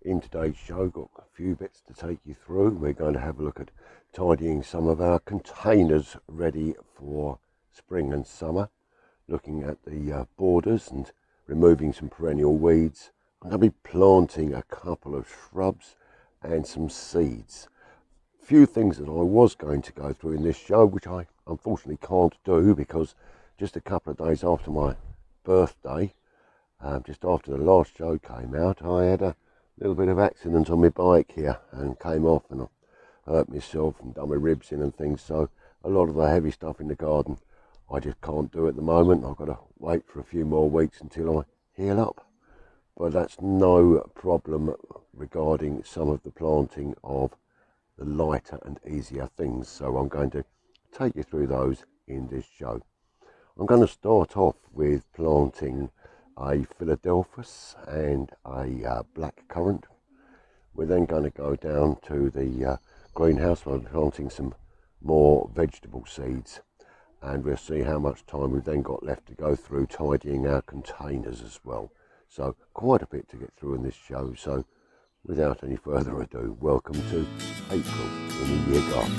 In today's show, got a few bits to take you through. We're going to have a look at tidying some of our containers ready for spring and summer, looking at the borders and removing some perennial weeds. I'm going to be planting a couple of shrubs and some seeds. A few things that I was going to go through in this show, which I unfortunately can't do because just a couple of days after my birthday, just after the last show came out, I had a little bit of accident on my bike here and came off and I hurt myself and done my ribs in and things. So a lot of the heavy stuff in the garden I just can't do at the moment. I've got to wait for a few more weeks until I heal up. But that's no problem regarding some of the planting of the lighter and easier things. So I'm going to take you through those in this show. I'm going to start off with planting a Philadelphus and a black currant. We're then going to go down to the greenhouse where I'm planting some more vegetable seeds, and we'll see how much time we've then got left to go through tidying our containers as well. So quite a bit to get through in this show, so without any further ado, welcome to April in the Year Garden.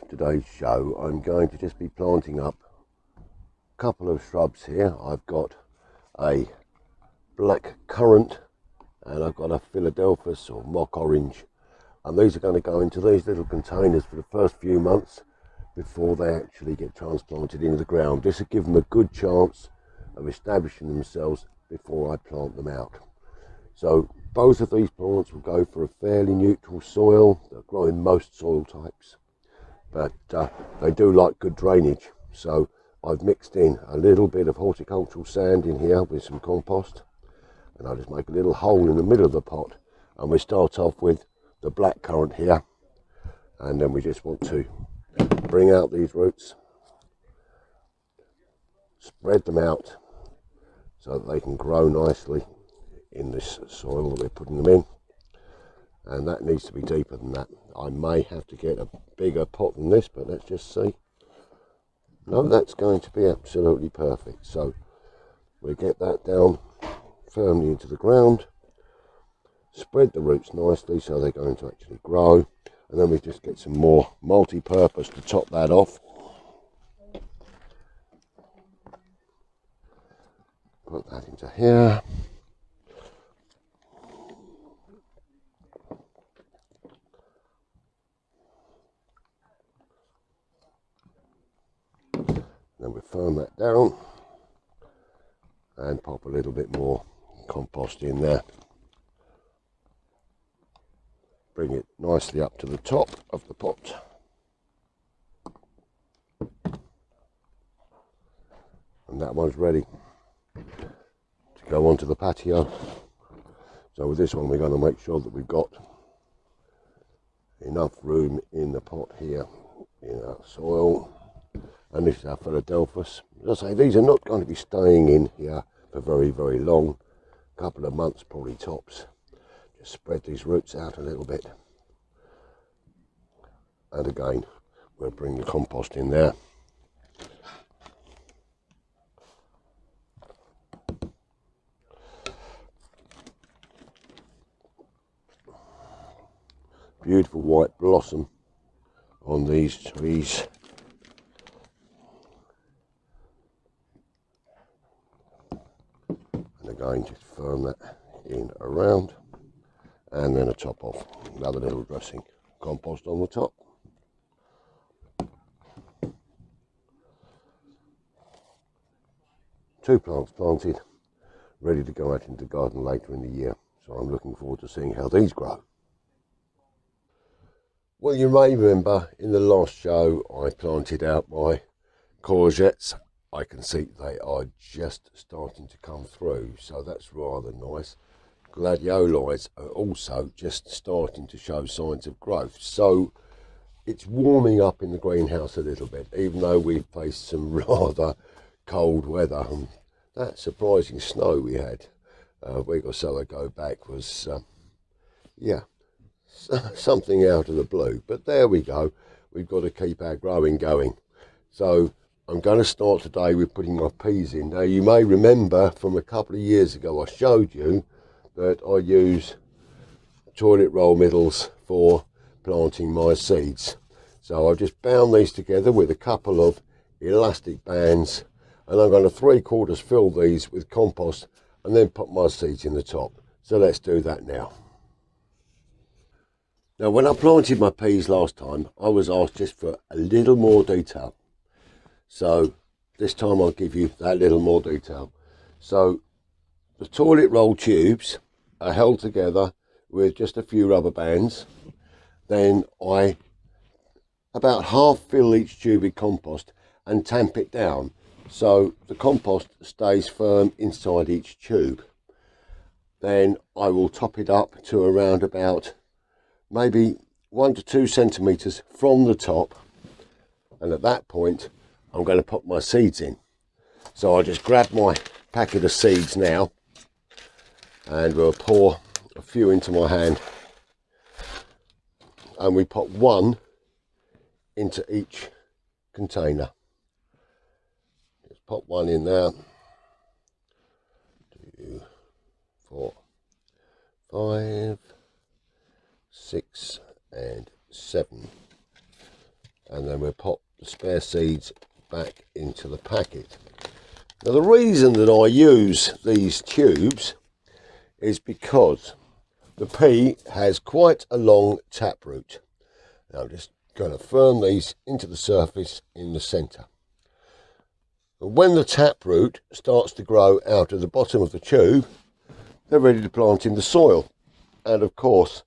Today's show, I'm going to just be planting up a couple of shrubs here. I've got a black currant and I've got a Philadelphus or mock orange, and these are going to go into these little containers for the first few months before they actually get transplanted into the ground. This will give them a good chance of establishing themselves before I plant them out. So both of these plants will go for a fairly neutral soil. They'll grow in most soil types, but they do like good drainage. So I've mixed in a little bit of horticultural sand in here with some compost, and I'll just make a little hole in the middle of the pot, and we start off with the black currant here, and then we just want to bring out these roots, spread them out so that they can grow nicely in this soil that we're putting them in, and that needs to be deeper than that. I may have to get a bigger pot than this, but let's just see. No, that's going to be absolutely perfect. So we get that down firmly into the ground, spread the roots nicely so they're going to actually grow, and then we just get some more multi-purpose to top that off. Put that into here. Then we firm that down and pop a little bit more compost in there. Bring it nicely up to the top of the pot. And that one's ready to go onto the patio. So with this one we're going to make sure that we've got enough room in the pot here in our soil. And this is our Philadelphus. As I say, these are not going to be staying in here for very, very long. A couple of months probably tops. Just spread these roots out a little bit. And again, we'll bring the compost in there. Beautiful white blossom on these trees. And again, just firm that in around, and then a top off, another little dressing, compost on the top. Two plants planted, ready to go out into the garden later in the year. So I'm looking forward to seeing how these grow. Well, you may remember in the last show I planted out my courgettes. I can see they are just starting to come through, so that's rather nice. Gladioli are also just starting to show signs of growth. So it's warming up in the greenhouse a little bit, even though we've faced some rather cold weather. And that surprising snow we had a week or so ago back was, yeah, something out of the blue. But there we go. We've got to keep our growing going. So I'm going to start today with putting my peas in. Now, you may remember from a couple of years ago I showed you that I use toilet roll middles for planting my seeds. So I've just bound these together with a couple of elastic bands, and I'm going to 3/4 fill these with compost and then put my seeds in the top. So let's do that now. Now, when I planted my peas last time, I was asked just for a little more detail. So this time I'll give you that little more detail. So the toilet roll tubes are held together with just a few rubber bands. Then I about half fill each tube with compost and tamp it down so the compost stays firm inside each tube. Then I will top it up to around about maybe 1 to 2 centimeters from the top, and at that point I'm going to put my seeds in. So I'll just grab my packet of seeds now and we'll pour a few into my hand, and we put one into each container. Just pop one in there. 2, 4, 5, 6 and 7, and then we'll pop the spare seeds back into the packet. Now, the reason that I use these tubes is because the pea has quite a long taproot. Now I'm just going to firm these into the surface in the centre. And when the taproot starts to grow out of the bottom of the tube, they're ready to plant in the soil. And of course,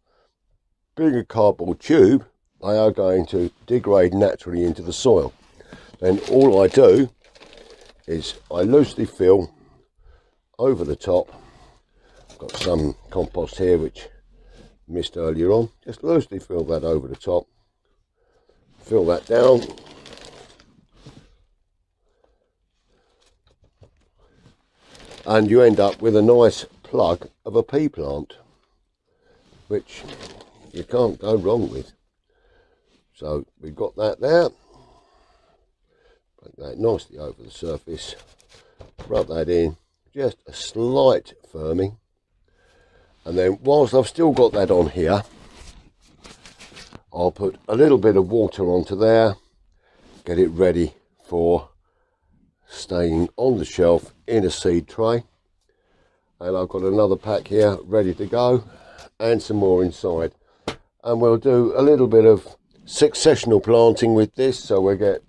being a cardboard tube, they are going to degrade naturally into the soil. Then all I do is I loosely fill over the top. I've got some compost here which missed earlier on. Just loosely fill that over the top. Fill that down. And you end up with a nice plug of a pea plant, which you can't go wrong with. So we've got that there. Put that nicely over the surface. Rub that in. Just a slight firming. And then whilst I've still got that on here, I'll put a little bit of water onto there. Get it ready for staying on the shelf in a seed tray. And I've got another pack here ready to go, and some more inside. And we'll do a little bit of successional planting with this. So we'll get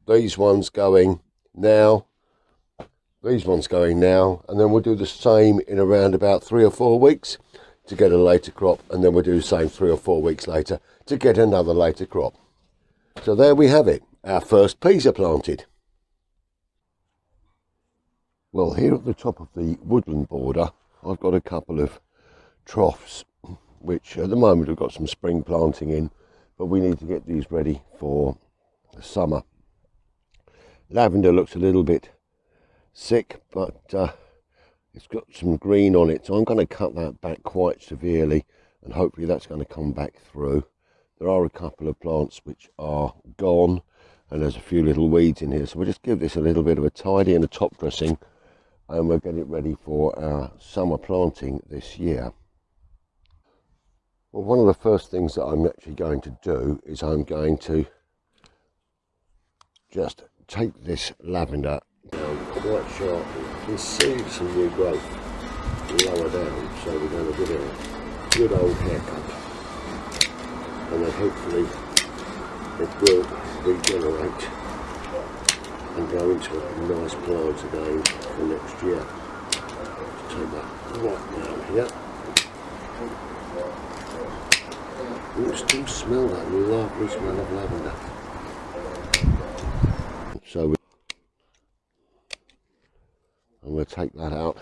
these ones going now, these ones going now, and then we'll do the same in around about 3 or 4 weeks to get a later crop, and then we'll do the same 3 or 4 weeks later to get another later crop. So there we have it, our first peas are planted. Well, here at the top of the woodland border, I've got a couple of troughs, which at the moment have got some spring planting in, but we need to get these ready for the summer. Lavender looks a little bit sick, but it's got some green on it, so I'm going to cut that back quite severely, and hopefully that's going to come back through. There are a couple of plants which are gone, and there's a few little weeds in here, so we'll just give this a little bit of a tidy and a top dressing, and we'll get it ready for our summer planting this year. Well, one of the first things that I'm actually going to do is I'm going to just take this lavender down quite sharply. You can see some new growth lower down, so we're going to give it a good old haircut, and then hopefully it will regenerate and go into a nice plant again for next year. Just take that right down here. You can still smell that lovely smell of lavender. So I'm going to take that out.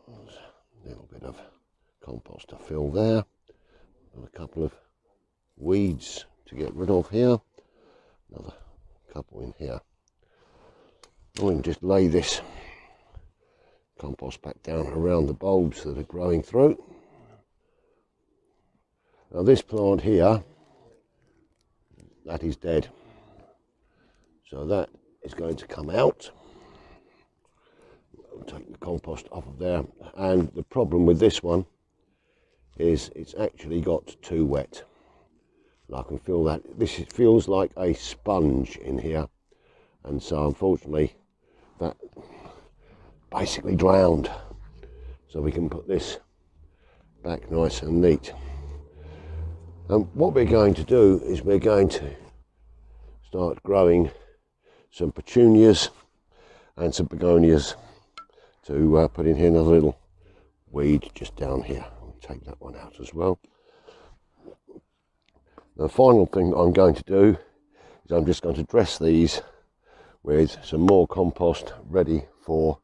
A little bit of compost to fill there, and a couple of weeds to get rid of here, another couple in here. And we can just lay this compost back down around the bulbs that are growing through. Now this plant here, that is dead, so that is going to come out. I'll take the compost off of there, and the problem with this one is it's actually got too wet. And I can feel that it feels like a sponge in here, and so unfortunately that basically drowned. So we can put this back nice and neat. And what we're going to do is we're going to start growing some petunias and some begonias to put in here. Another little weed just down here. I'll take that one out as well. The final thing I'm going to do is I'm just going to dress these with some more compost ready for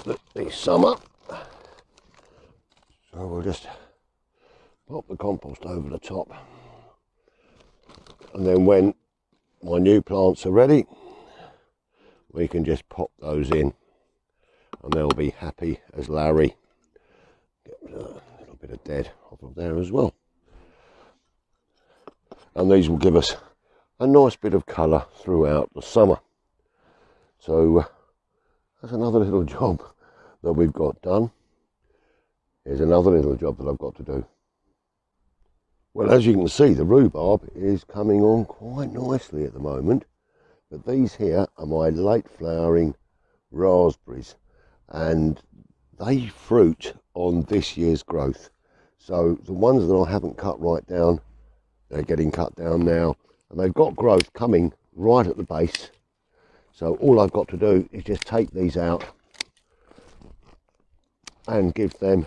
the summer. So we'll just pop the compost over the top, and then when my new plants are ready, we can just pop those in and they'll be happy as Larry. Get a little bit of dead off of there as well, and these will give us a nice bit of colour throughout the summer. So that's another little job that we've got done. Here's another little job that I've got to do. Well, as you can see, the rhubarb is coming on quite nicely at the moment, but these here are my late flowering raspberries, and they fruit on this year's growth. So the ones that I haven't cut right down, they're getting cut down now, and they've got growth coming right at the base. So all I've got to do is just take these out and give them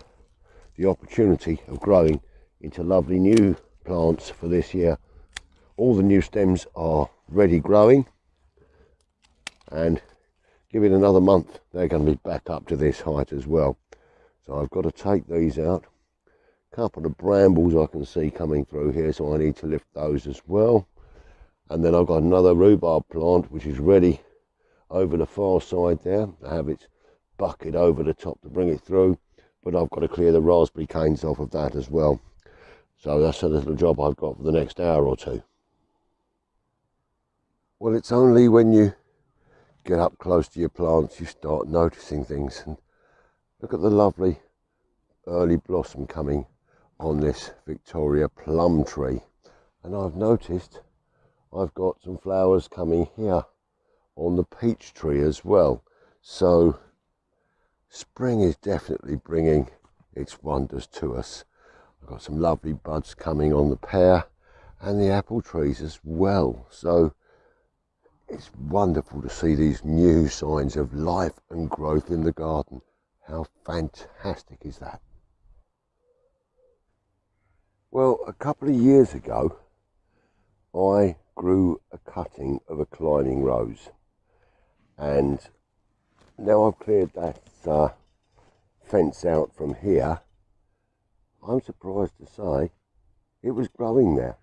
the opportunity of growing into lovely new plants for this year. All the new stems are ready growing, and give it another month, they're going to be back up to this height as well. So I've got to take these out. A couple of brambles I can see coming through here, so I need to lift those as well. And then I've got another rhubarb plant which is ready over the far side there. I have its bucket over the top to bring it through, but I've got to clear the raspberry canes off of that as well. So that's a little job I've got for the next hour or two. Well, it's only when you get up close to your plants you start noticing things. And look at the lovely early blossom coming on this Victoria plum tree. And I've noticed I've got some flowers coming here on the peach tree as well. So spring is definitely bringing its wonders to us. I've got some lovely buds coming on the pear and the apple trees as well. So it's wonderful to see these new signs of life and growth in the garden. How fantastic is that? Well, a couple of years ago, I grew a cutting of a climbing rose, and now I've cleared that fence out from here. I'm surprised to say it was growing there,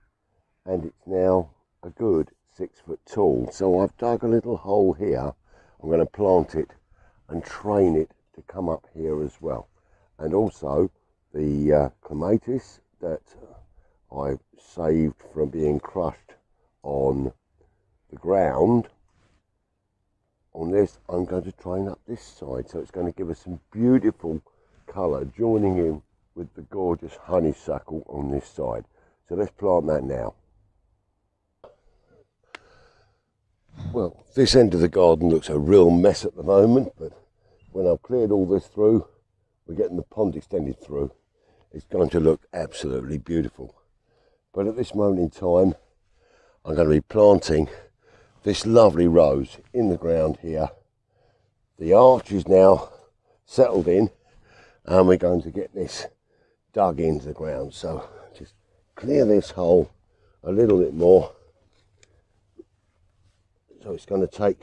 and it's now a good 6 foot tall. So I've dug a little hole here. I'm going to plant it and train it to come up here as well. And also the clematis that I saved from being crushed on the ground, on this I'm going to train up this side, so it's going to give us some beautiful colour joining in with the gorgeous honeysuckle on this side. So let's plant that now. Well, this end of the garden looks a real mess at the moment, but when I've cleared all this through, we're getting the pond extended through, it's going to look absolutely beautiful. But at this moment in time, I'm going to be planting this lovely rose in the ground here. The arch is now settled in, and we're going to get this dug into the ground. So just clear this hole a little bit more. So it's going to take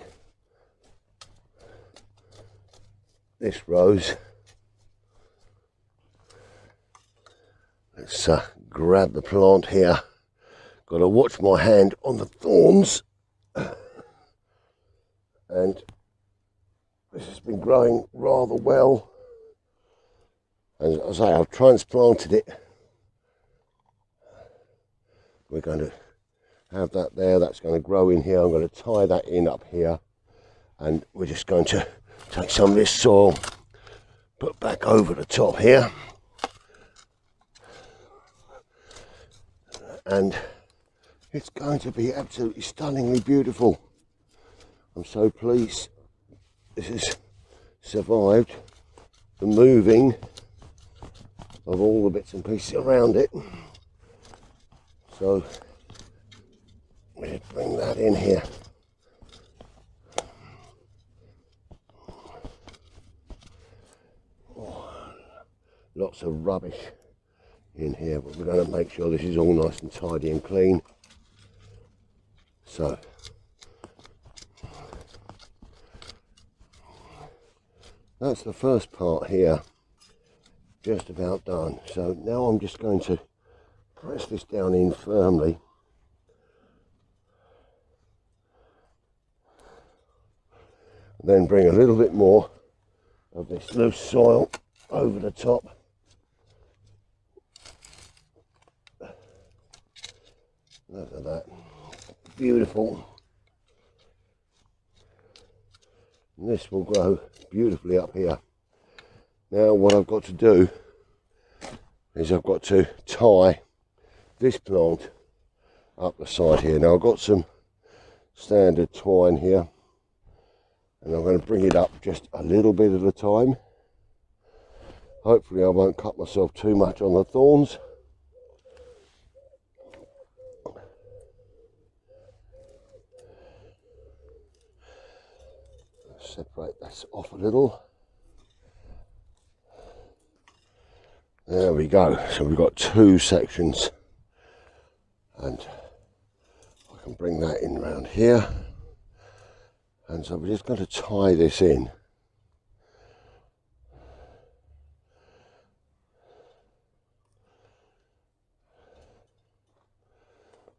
this rose. Let's grab the plant here. Got to watch my hand on the thorns. And this has been growing rather well. As I say, I've transplanted it. We're going to have that there. That's going to grow in here. I'm going to tie that in up here. And we're just going to take some of this soil, put back over the top here. And it's going to be absolutely stunningly beautiful. I'm so pleased this has survived the moving of all the bits and pieces around it. So we just bring that in here. Oh, lots of rubbish in here, but we're going to make sure this is all nice and tidy and clean. So that's the first part here, just about done. So now I'm just going to press this down in firmly. And then bring a little bit more of this loose soil over the top. Look at that, beautiful. And this will grow beautifully up here. Now what I've got to do is I've got to tie this plant up the side here. Now I've got some standard twine here, and I'm going to bring it up just a little bit at a time. Hopefully I won't cut myself too much on the thorns. Separate this off a little. There we go. So we've got two sections, and I can bring that in around here. And so we're just going to tie this in.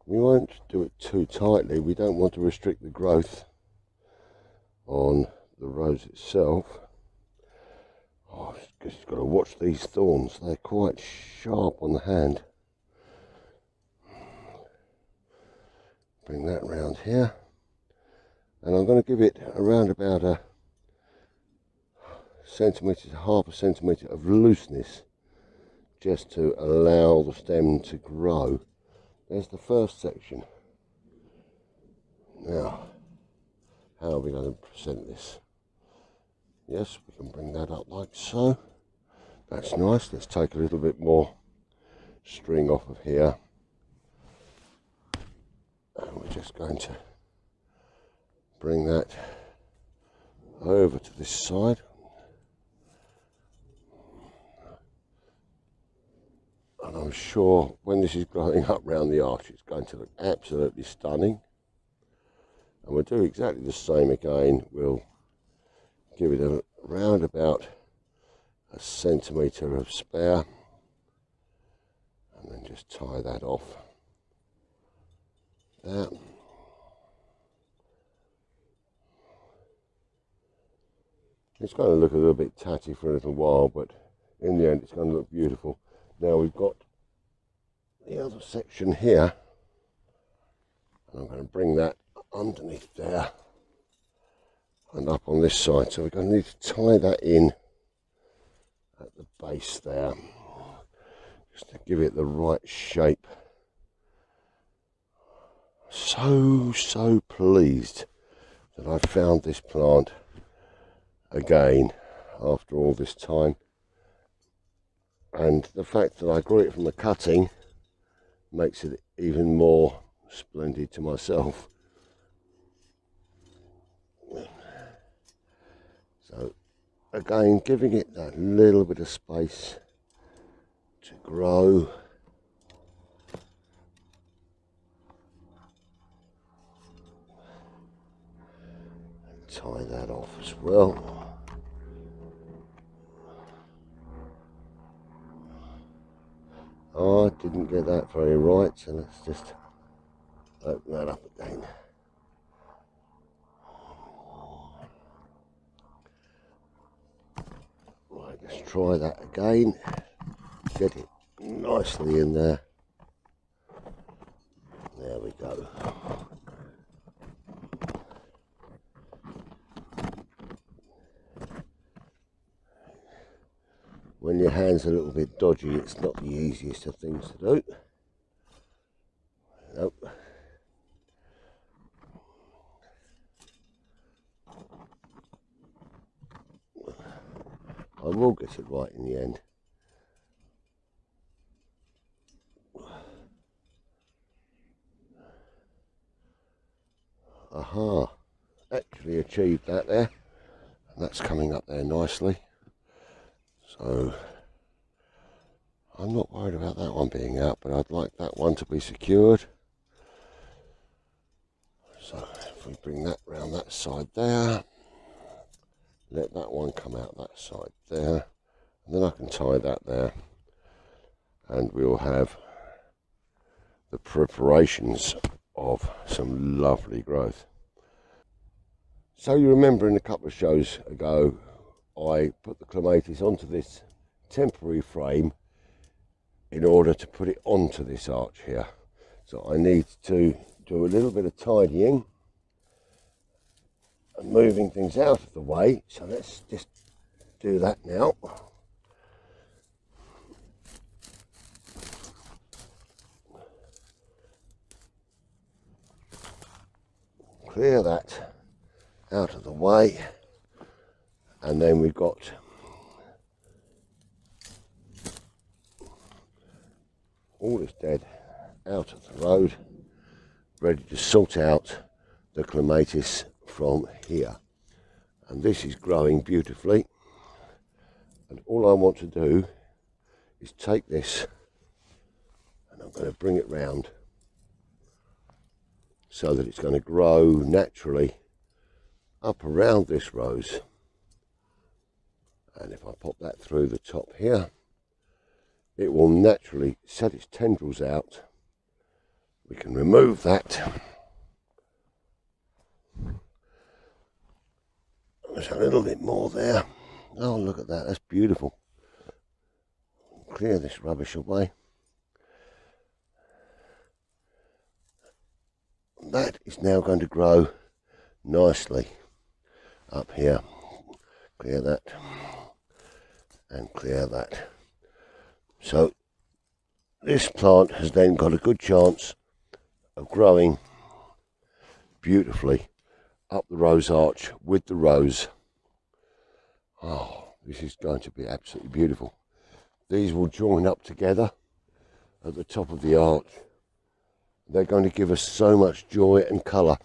We won't do it too tightly. We don't want to restrict the growth on the rose itself. Oh, just got to watch these thorns. They're quite sharp on the hand. Bring that round here. And I'm going to give it around about a centimetre to half a centimetre of looseness, just to allow the stem to grow. There's the first section. Now, how are we going to present this? Yes, we can bring that up like so. That's nice. Let's take a little bit more string off of here. And we're just going to bring that over to this side. And I'm sure when this is growing up round the arch, it's going to look absolutely stunning. And we'll do exactly the same again. We'll give it around about a centimetre of spare, and then just tie that off there. It's going to look a little bit tatty for a little while, but in the end it's going to look beautiful. Now we've got the other section here, and I'm going to bring that underneath there and up on this side. So we're going to need to tie that in at the base there, just to give it the right shape. So pleased that I found this plant again after all this time, and the fact that I grew it from a cutting makes it even more splendid to myself. So again, giving it that little bit of space to grow. And tie that off as well. Oh, I didn't get that very right, so let's just open that up again. Right, let's try that again. Get it nicely in there. There we go. When your hand's a little bit dodgy, it's not the easiest of things to do. Nope. I will get it right in the end. Aha, actually achieved that there. And that's coming up there nicely. So I'm not worried about that one being out, but I'd like that one to be secured. So if we bring that round that side there, let that one come out that side there, and then I can tie that there, and we'll have the preparations of some lovely growth. So you remember in a couple of shows ago I put the clematis onto this temporary frame in order to put it onto this arch here. So I need to do a little bit of tidying and moving things out of the way. So let's just do that now. Clear that out of the way, and then we've got all this dead out of the road, ready to sort out the clematis from here. And this is growing beautifully, and all I want to do is take this and I'm going to bring it round so that it's going to grow naturally up around this rose. And if I pop that through the top here, it will naturally set its tendrils out. We can remove that. There's a little bit more there. Oh, look at that, that's beautiful. Clear this rubbish away. That is now going to grow nicely up here. Clear that and clear that. So this plant has then got a good chance of growing beautifully up the rose arch with the rose. Oh, this is going to be absolutely beautiful. These will join up together at the top of the arch. They're going to give us so much joy and colour.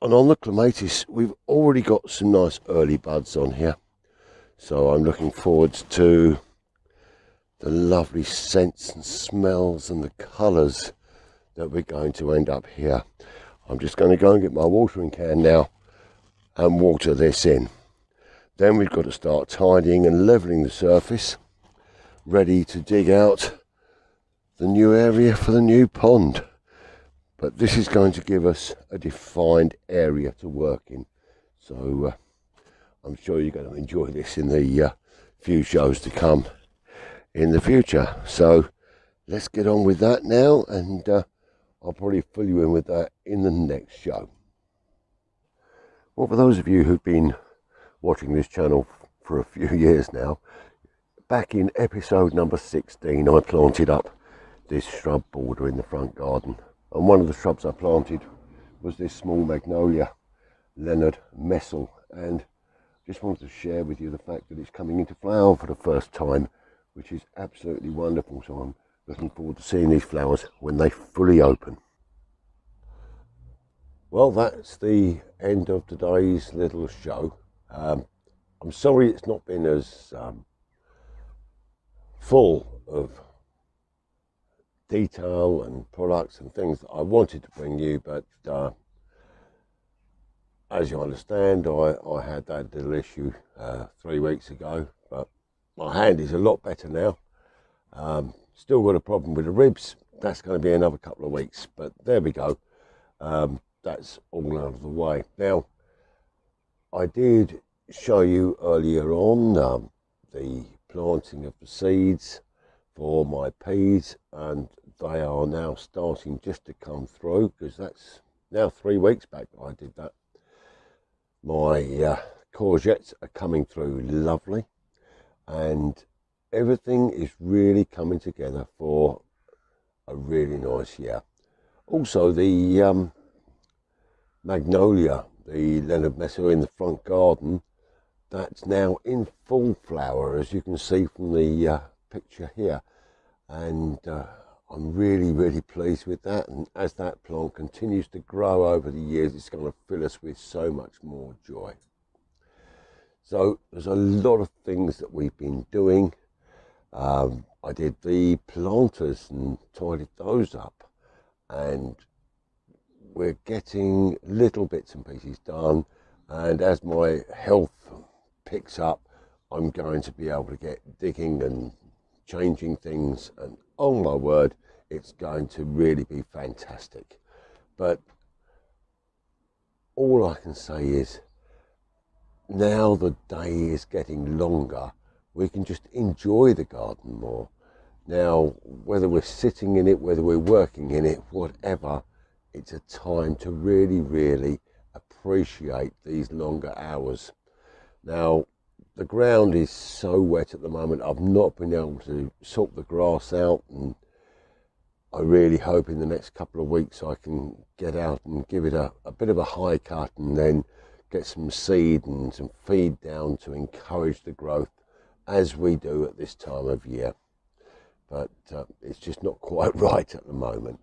And on the clematis, we've already got some nice early buds on here. So I'm looking forward to the lovely scents and smells and the colours that we're going to end up here. I'm just going to go and get my watering can now and water this in. Then we've got to start tidying and levelling the surface, ready to dig out the new area for the new pond. But this is going to give us a defined area to work in. So I'm sure you're going to enjoy this in the few shows to come in the future. So let's get on with that now, and I'll probably fill you in with that in the next show. Well, for those of you who've been watching this channel for a few years now, back in episode number 16, I planted up this shrub border in the front garden, and one of the shrubs I planted was this small magnolia, Leonard Messel, and just wanted to share with you the fact that it's coming into flower for the first time, which is absolutely wonderful. So I'm looking forward to seeing these flowers when they fully open. Well, that's the end of today's little show. I'm sorry it's not been as full of detail and products and things that I wanted to bring you, but as you understand, I had that little issue 3 weeks ago, but my hand is a lot better now. Still got a problem with the ribs. That's going to be another couple of weeks, but there we go. That's all out of the way. Now, I did show you earlier on the planting of the seeds for my peas, and they are now starting just to come through, because that's now 3 weeks back I did that. My courgettes are coming through lovely, and everything is really coming together for a really nice year. Also, the magnolia, the Leonard Messel in the front garden, that's now in full flower, as you can see from the picture here, and I'm really pleased with that. And as that plant continues to grow over the years, it's going to fill us with so much more joy. So there's a lot of things that we've been doing. I did the planters and tidied those up, and we're getting little bits and pieces done, and as my health picks up, I'm going to be able to get digging and changing things, and oh my word, it's going to really be fantastic. But all I can say is, now the day is getting longer, we can just enjoy the garden more. Now, whether we're sitting in it, whether we're working in it, whatever, it's a time to really appreciate these longer hours. Now, the ground is so wet at the moment, I've not been able to sort the grass out, and I really hope in the next couple of weeks I can get out and give it a bit of a high cut, and then get some seed and some feed down to encourage the growth, as we do at this time of year. But it's just not quite right at the moment.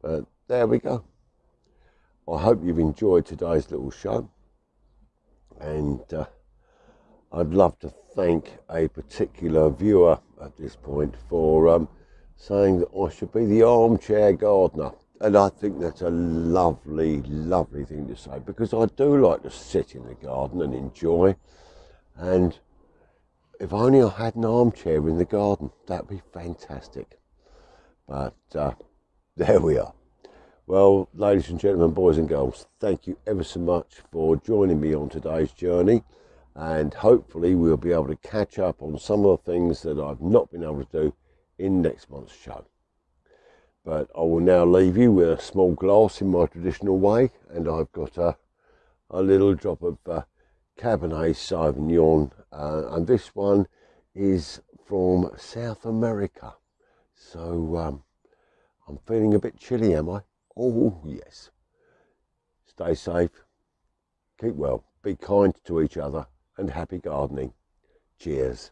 But there we go. I hope you've enjoyed today's little show, and I'd love to thank a particular viewer at this point for saying that I should be the armchair gardener, and I think that's a lovely thing to say, because I do like to sit in the garden and enjoy, and if only I had an armchair in the garden, that'd be fantastic. But there we are. Well, ladies and gentlemen, boys and girls, thank you ever so much for joining me on today's journey, and hopefully we'll be able to catch up on some of the things that I've not been able to do in next month's show. But I will now leave you with a small glass in my traditional way, and I've got a little drop of Cabernet Sauvignon, and this one is from South America. So I'm feeling a bit chilly, am I? Oh yes. Stay safe, keep well, be kind to each other, and happy gardening. Cheers.